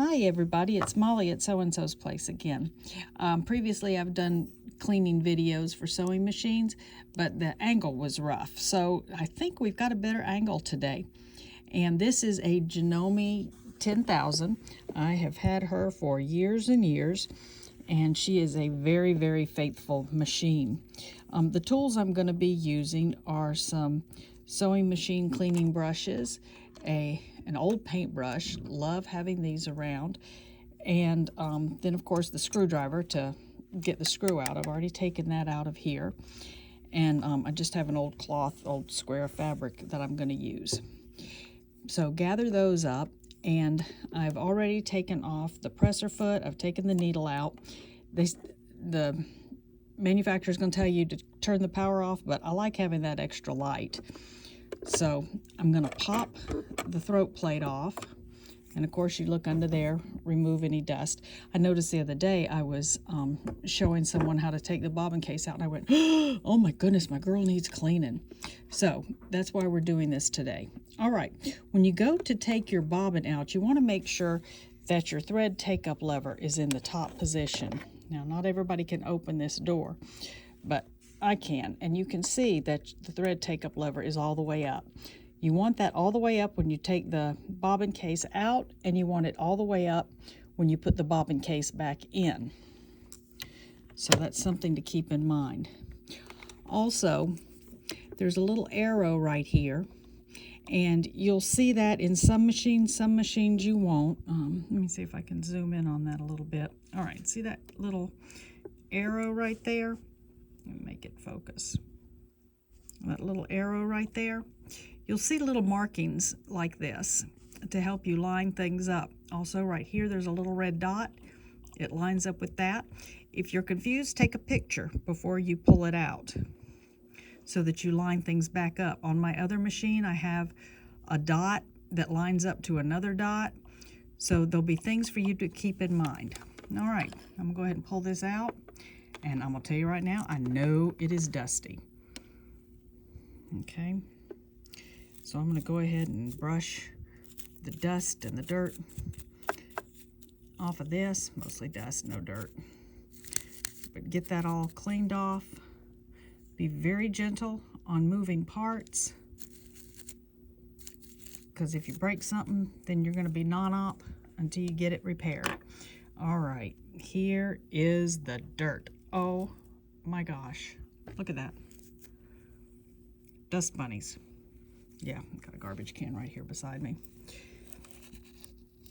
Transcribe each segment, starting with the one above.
Hi everybody, it's Molly at So-and-so's Place again. Previously I've done cleaning videos for sewing machines, but the angle was rough. So I think we've got a better angle today. And this is a Janome 10,000. I have had her for years and years, and she is a very, very faithful machine. The tools I'm going to be using are some sewing machine cleaning brushes, an old paintbrush, love having these around, and then of course the screwdriver to get the screw out. I've already taken that out of here, and I just have an old cloth, old square fabric that I'm going to use. So gather those up, and I've already taken off the presser foot. I've taken the needle out. The manufacturer is going to tell you to turn the power off, but I like having that extra light. So I'm going to pop the throat plate off, and of course you look under there, remove any dust. I noticed the other day I was showing someone how to take the bobbin case out, and I went, oh my goodness, my girl needs cleaning. So that's why we're doing this today. All right, when you go to take your bobbin out, you want to make sure that your thread take-up lever is in the top position. Now, not everybody can open this door, but I can, and you can see that the thread take-up lever is all the way up. You want that all the way up when you take the bobbin case out, and you want it all the way up when you put the bobbin case back in. So that's something to keep in mind. Also, there's a little arrow right here, and you'll see that in some machines you won't. Let me see if I can zoom in on that a little bit. All right, see that little arrow right there? Let me make it focus. That little arrow right there. You'll see little markings like this to help you line things up. Also right here there's a little red dot. It lines up with that. If you're confused, take a picture before you pull it out so that you line things back up. On my other machine I have a dot that lines up to another dot. So there'll be things for you to keep in mind. All right, I'm gonna go ahead and pull this out. And I'm going to tell you right now, I know it is dusty. Okay. So I'm going to go ahead and brush the dust and the dirt off of this. Mostly dust, no dirt. But get that all cleaned off. Be very gentle on moving parts, because if you break something, then you're going to be non-op until you get it repaired. All right. Here is the dirt. Oh my gosh, look at that. Dust bunnies. Yeah, got a garbage can right here beside me.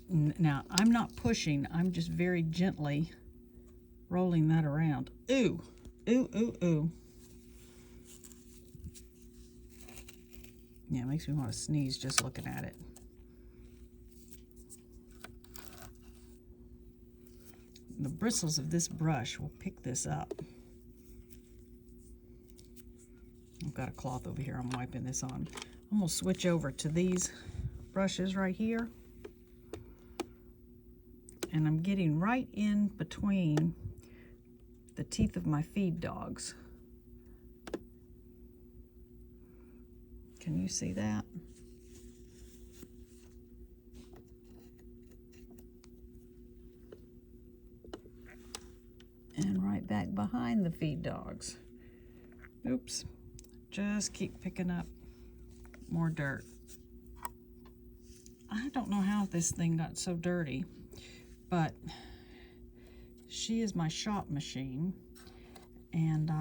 Now, I'm not pushing, I'm just very gently rolling that around. Ooh, ooh, ooh, ooh. Yeah, it makes me want to sneeze just looking at it. The bristles of this brush will pick this up. I've got a cloth over here I'm wiping this on. I'm going to switch over to these brushes right here. And I'm getting right in between the teeth of my feed dogs. Can you see that? And right back behind the feed dogs. Oops, just keep picking up more dirt. I don't know how this thing got so dirty, but she is my shop machine, and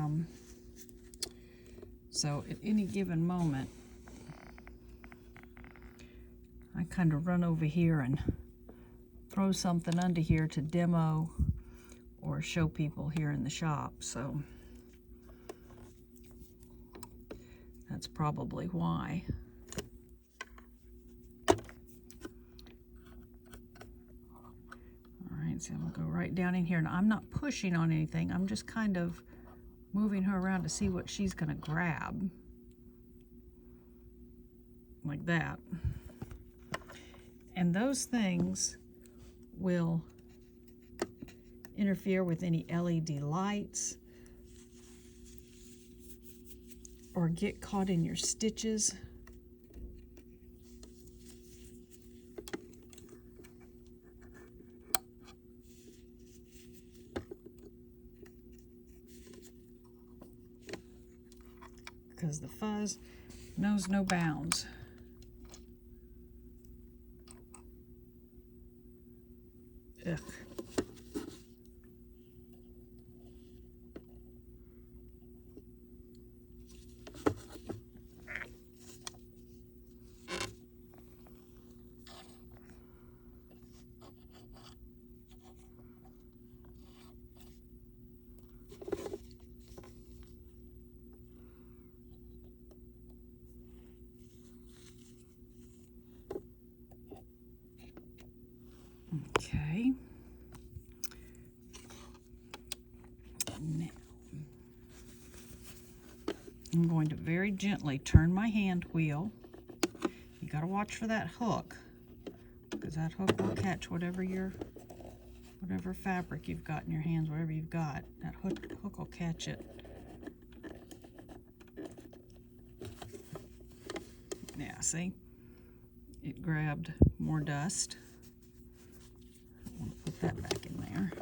so at any given moment I kind of run over here and throw something under here to demo or show people here in the shop, so that's probably why. All right, so I'm gonna go right down in here, and I'm not pushing on anything, I'm just kind of moving her around to see what she's gonna grab. Like that. And those things will interfere with any LED lights or get caught in your stitches. because the fuzz knows no bounds. Ugh. Okay. Now, I'm going to very gently turn my hand wheel. You got to watch for that hook, because that hook will catch whatever fabric you've got in your hands, whatever you've got. That hook will catch it. Yeah, see? It grabbed more dust. I want to put that back in there.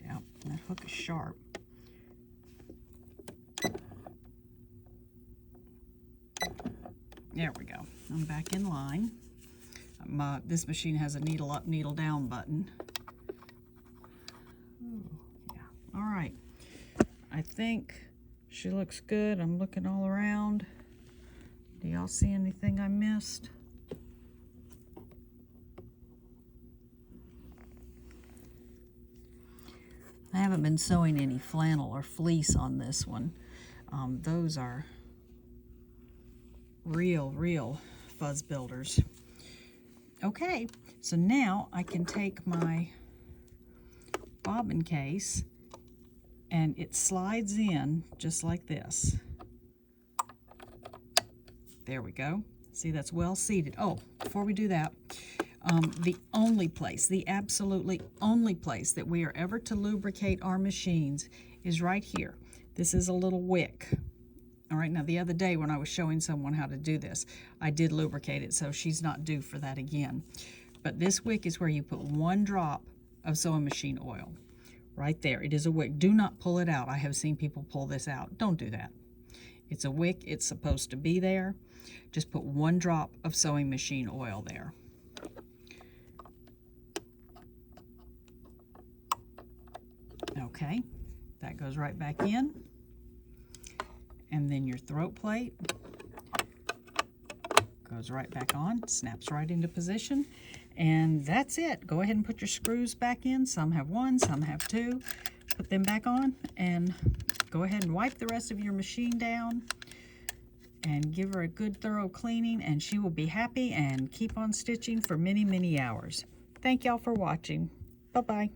Yeah, that hook is sharp. There we go. I'm back in line. This machine has a needle up, needle down button. Ooh, yeah. All right. I think she looks good. I'm looking all around. Do y'all see anything I missed? I haven't been sewing any flannel or fleece on this one. Those are real fuzz builders. Okay, so now I can take my bobbin case and it slides in just like this. There we go. See, that's well seated. Oh, before we do that, the only place, the absolutely only place that we are ever to lubricate our machines is right here. This is a little wick. All right, now the other day when I was showing someone how to do this, I did lubricate it, so she's not due for that again. But this wick is where you put 1 drop of sewing machine oil. Right there, it is a wick. Do not pull it out. I have seen people pull this out. Don't do that. It's a wick, it's supposed to be there. Just put 1 drop of sewing machine oil there. Okay, that goes right back in. And then your throat plate goes right back on, snaps right into position, and that's it. Go ahead and put your screws back in. Some have 1, some have 2. Put them back on and go ahead and wipe the rest of your machine down and give her a good thorough cleaning, and she will be happy and keep on stitching for many, many hours. Thank y'all for watching. Bye-bye.